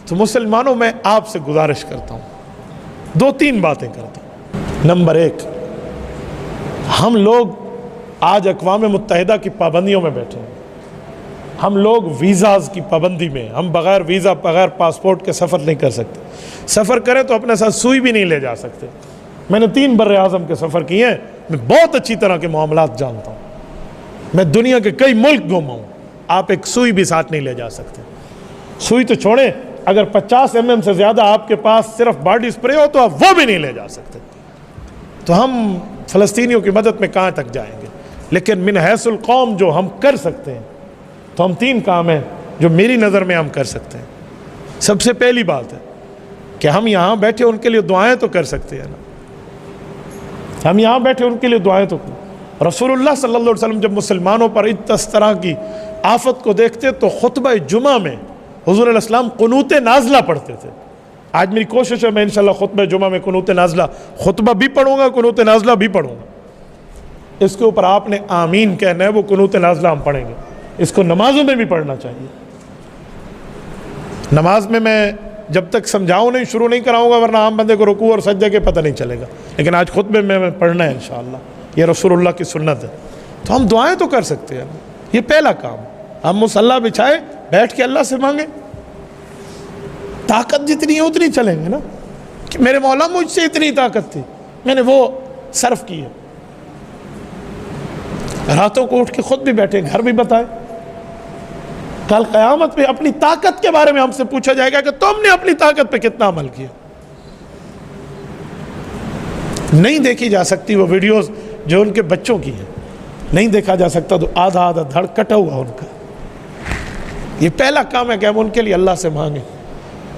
तो मुसलमानों, मैं आपसे गुजारिश करता हूँ, 2-3 बातें करता हूँ। नंबर 1, हम लोग आज अक़वाम मुत्तहिदा की पाबंदियों में बैठे हैं। हम लोग वीज़ाज़ की पाबंदी में, हम बग़ैर वीज़ा, बग़ैर पासपोर्ट के सफ़र नहीं कर सकते। सफ़र करें तो अपने साथ सुई भी नहीं ले जा सकते। मैंने 3 बर्रे आज़म के सफ़र किए हैं, मैं बहुत अच्छी तरह के मामलात जानता हूँ। मैं दुनिया के कई मुल्क घूमा हूँ। आप एक सुई भी साथ नहीं ले जा सकते। सुई तो छोड़ें, अगर 50 mm से ज़्यादा आपके पास सिर्फ बॉडी स्प्रे हो तो आप वो भी नहीं ले जा सकते। तो हम फ़लस्तीनियों की मदद में कहाँ तक जाएंगे? लेकिन मिन हैसुल कौम जो हम कर सकते हैं, तो हम 3 काम हैं जो मेरी नज़र में हम कर सकते हैं। सबसे पहली बात है कि हम यहाँ बैठे उनके लिए दुआएं तो कर सकते हैं ना। हम यहाँ बैठे उनके लिए दुआएं तो कर। रसूलुल्लाह सल्लल्लाहु अलैहि वसल्लम जब मुसलमानों पर इस तरह की आफत को देखते तो खुतबा जुमा में हुज़ूर अलैहिस्सलाम कुनूत नाज़िला पढ़ते थे। आज मेरी कोशिश है मैं इंशाअल्लाह खुतबा जुमा में कुनूत नाज़िला, खुतबा भी पढ़ूंगा, कुनूत नाज़िला भी पढ़ूंगा। इसके ऊपर आपने आमीन कहना है, वो कुनूत नाज़िला हम पढ़ेंगे। इसको नमाजों में भी पढ़ना चाहिए। नमाज में मैं जब तक समझाऊँ नहीं, शुरू नहीं कराऊंगा, वरना आम बंदे को रुकू और सज्जे के पता नहीं चलेगा। लेकिन आज खुतबे में पढ़ना है इंशाअल्लाह, ये रसूलुल्लाह की सुन्नत है। तो हम दुआएं तो कर सकते हैं। ये पहला काम, हम मुसल्ला बिछाए, बैठ के अल्लाह से मांगे। ताकत जितनी है उतनी चलेंगे ना, कि मेरे मौला मुझसे इतनी ताकत थी, मैंने वो सर्फ की है। रातों को उठ के खुद भी बैठे, घर भी बताए। कल क़यामत में अपनी ताकत के बारे में हमसे पूछा जाएगा कि तुमने अपनी ताकत पे कितना अमल किया। नहीं देखी जा सकती वो वीडियोस जो उनके बच्चों की है, नहीं देखा जा सकता, तो आधा आधा धड़ कटा हुआ उनका। ये पहला काम है कि हम उनके लिए अल्लाह से मांगे।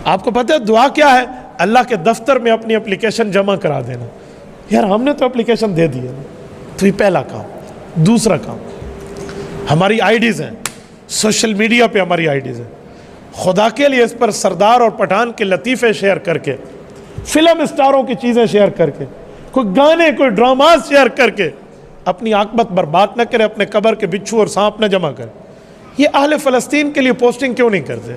आपको पता है दुआ क्या है? अल्लाह के दफ्तर में अपनी एप्लीकेशन जमा करा देना। यार हमने तो एप्लीकेशन दे दी है ना। तो ये पहला काम। दूसरा काम, हमारी आईडीज़ हैं, सोशल मीडिया पे हमारी आईडीज़ हैं। खुदा के लिए इस पर सरदार और पठान के लतीफ़े शेयर करके, फिल्म स्टारों की चीज़ें शेयर करके, कोई गाने, कोई ड्रामाज शेयर करके अपनी आकबत बर्बाद न करे, अपने कब्र के बिच्छू और सांप न जमा करे। ये अहले फ़लस्तीन के लिए पोस्टिंग क्यों नहीं करते?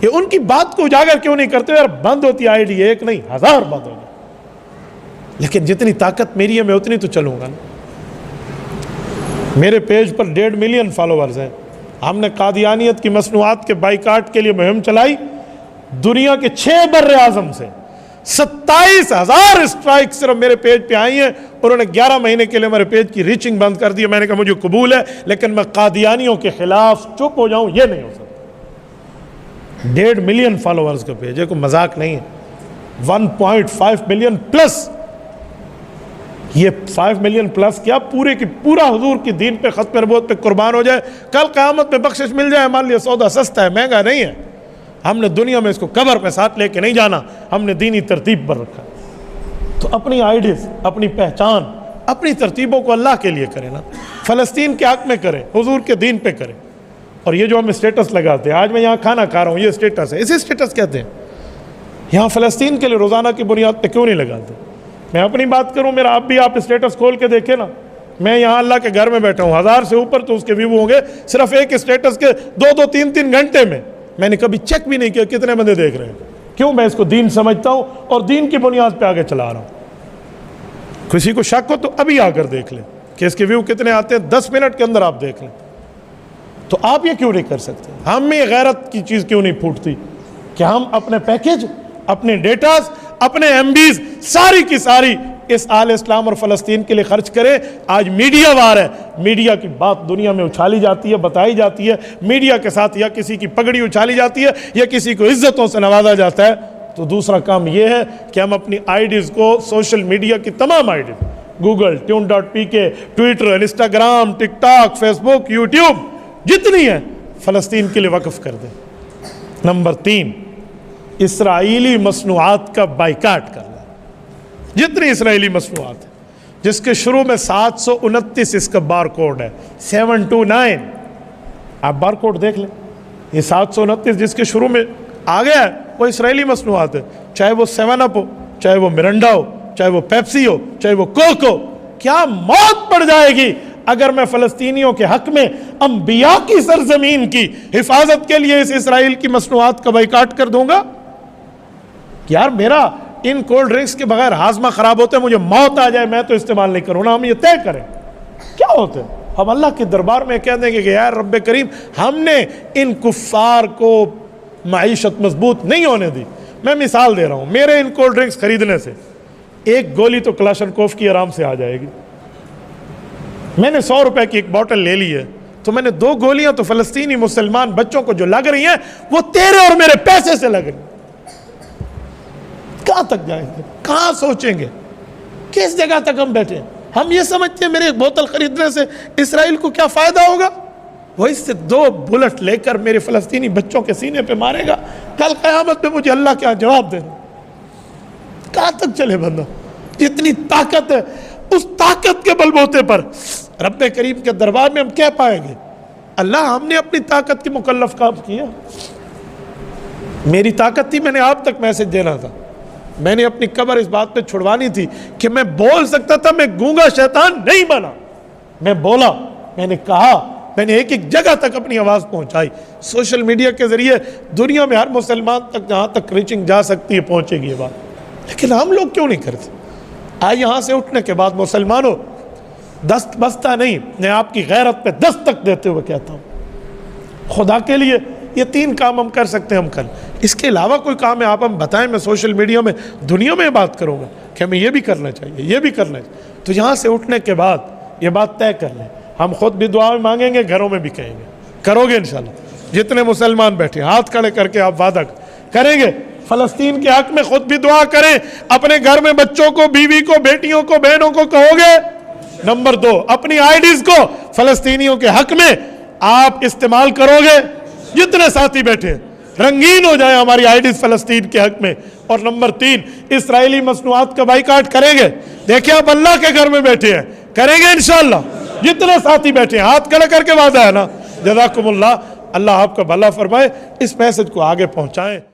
ये उनकी बात को उजागर क्यों नहीं करते? यार बंद होती आईडी, एक नहीं 1000 बंद होगी, लेकिन जितनी ताकत मेरी है मैं उतनी तो चलूँगा ना। मेरे पेज पर 1.5 मिलियन फॉलोअर्स हैं। हमने कादियानियत की मसनूआत के बाइकाट के लिए मुहिम चलाई। दुनिया के 6 बर्रे आज़म से 27,000 स्ट्राइक सिर्फ मेरे पेज पे आई हैं। उन्होंने 11 महीने के लिए मेरे पेज की रीचिंग बंद कर दी। मैंने कहा मुझे कबूल है, लेकिन मैं कादियानियों के खिलाफ चुप हो जाऊं, ये नहीं हो सकता। 1.5 मिलियन फॉलोअर्स का पेज है, कोई मजाक नहीं है। 1.5 मिलियन प्लस, ये 5 मिलियन प्लस क्या, पूरे की पूरा हुजूर की दीन पे, खत्म नबूवत पे कुर्बान हो जाए, कल क़यामत में बख्शिश मिल जाए। हमारे लिए सौदा सस्ता है, महंगा नहीं है। हमने दुनिया में इसको कब्र पे साथ लेके नहीं जाना, हमने दीनी तरतीब पर रखा। तो अपनी आइडियाज़, अपनी पहचान, अपनी तरतीबों को अल्लाह के लिए करें ना। फ़लस्तीन के हक़ में करें, हुजूर के दीन पे करें। और ये जो हम स्टेटस लगाते हैं, आज मैं यहाँ खाना खा रहा हूँ, ये स्टेटस है, इसे स्टेटस कहते हैं। यहाँ फ़लस्तीन के लिए रोज़ाना की बुनियाद पर क्यों नहीं लगाते? मैं अपनी बात करूं, मेरा आप स्टेटस खोल के देखे ना। मैं यहाँ अल्लाह के घर में बैठा हूँ, 1000 से ऊपर तो उसके व्यू होंगे सिर्फ एक स्टेटस के 2-2, 3-3 घंटे में। मैंने कभी चेक भी नहीं किया कितने बंदे देख रहे हैं। क्यों? मैं इसको दीन समझता हूँ और दीन की बुनियाद पे आगे चला रहा हूँ। किसी को शक हो तो अभी आकर देख लें कि इसके व्यू कितने आते हैं, 10 मिनट के अंदर आप देख लें। तो आप ये क्यों नहीं कर सकते? हम में गैरत की चीज़ क्यों नहीं फूटती कि हम अपने पैकेज, अपने डेटाज, अपने एमबीज सारी की सारी इस आल इस्लाम और फ़लस्तीन के लिए खर्च करें। आज मीडिया वार है, मीडिया की बात दुनिया में उछाली जाती है, बताई जाती है। मीडिया के साथ या किसी की पगड़ी उछाली जाती है या किसी को इज्जतों से नवाजा जाता है। तो दूसरा काम यह है कि हम अपनी आईडीज़ को, सोशल मीडिया की तमाम IDs, Google, tune.pk, Twitter, Instagram, TikTok, Facebook, YouTube, जितनी है फ़लस्तीन के लिए वक्फ कर दें। नंबर 3, इसराइली मसनूआत का बाइकाट करना। जितनी इसराइली मसनूआत है जिसके शुरू में 729 इसका बार कोड है, 729, आप बार कोड देख लें। ये 729 जिसके शुरू में आ गया है वो इसराइली मसनूआत है। चाहे वो 7 अप हो, चाहे वो मिरंडा हो, चाहे वो पेप्सी हो, चाहे वो कोक हो। क्या मौत पड़ जाएगी अगर मैं फ़लस्तीनियों के हक में अंबिया की सरजमीन की हिफाजत के लिए इस इसराइल की मसनूआत का बाइकाट कर दूंगा? यार मेरा इन कोल्ड ड्रिंक्स के बगैर हाजमा खराब होते, मुझे मौत आ जाए मैं तो इस्तेमाल नहीं करूँ ना। हम ये तय करें क्या होते हैं? हम अल्लाह के दरबार में कह देंगे कि यार रब्बे करीम, हमने इन कुफ्फार को माईशत मजबूत नहीं होने दी। मैं मिसाल दे रहा हूँ, मेरे इन कोल्ड ड्रिंक्स खरीदने से एक गोली तो क्लाशनकोफ की आराम से आ जाएगी। मैंने 100 रुपए की एक बोतल ले ली है, तो मैंने 2 गोलियां तो फ़लस्तीनी मुसलमान बच्चों को जो लग रही हैं वो तेरे और मेरे पैसे से लग रही। कहां तक जाएंगे, कहां सोचेंगे, किस जगह तक हम बैठे? हम ये समझते हैं मेरे एक बोतल खरीदने से इसराइल को क्या फायदा होगा? वो इससे 2 बुलेट लेकर मेरे फ़लस्तीनी बच्चों के सीने पे मारेगा, कल क़यामत में मुझे अल्लाह क्या जवाब देना? कहां तक चले बंदा? जितनी ताकत है उस ताकत के बलबूते पर रब्बे करीम के दरबार में हम क्या पाएंगे? अल्लाह हमने अपनी ताकत की मुकल्लफ काम किया। मेरी ताकत थी, मैंने आप तक मैसेज देना था, मैंने अपनी कब्र इस बात पे छुड़वानी थी कि मैं बोल सकता था, मैं गूंगा शैतान नहीं बना। मैं बोला, मैंने कहा, मैंने एक एक जगह तक अपनी आवाज़ पहुंचाई। सोशल मीडिया के जरिए दुनिया में हर मुसलमान तक जहाँ तक रीचिंग जा सकती है पहुंचेगी ये बात। लेकिन हम लोग क्यों नहीं करते? आज यहाँ से उठने के बाद मुसलमानों, दस्त बस्ता नहीं, मैं आपकी गैरत पे दस्तक देते हुए कहता हूँ, खुदा के लिए ये 3 काम हम कर सकते हैं, हम कर। इसके अलावा कोई काम है आप हम बताएं। मैं सोशल मीडिया में दुनिया में बात करूँगा कि हमें ये भी करना चाहिए, ये भी करना चाहिए। तो यहाँ से उठने के बाद ये बात तय कर लें, हम खुद भी दुआ में मांगेंगे, घरों में भी कहेंगे। करोगे इंशाल्लाह? जितने मुसलमान बैठे हाथ खड़े करके आप वादा करेंगे फ़लस्तीन के हक में खुद भी दुआ करें, अपने घर में बच्चों को, बीवी को, बेटियों को, बहनों को कहोगे। नंबर 2, अपनी आईडीज को फ़लस्तीनियों के हक में आप इस्तेमाल करोगे। जितने साथी बैठे रंगीन हो जाए हमारी आईडीज फ़लस्तीन के हक में। और नंबर 3, इसराइली मसनूआत का बाइकाट करेंगे। देखिए आप अल्लाह के घर में बैठे हैं, करेंगे इंशाल्लाह। जितने साथी बैठे हैं हाथ खड़े करके वादा है ना। जज़ाकुमुल्लाह, अल्लाह आपका भला फरमाए। इस मैसेज को आगे पहुंचाएं।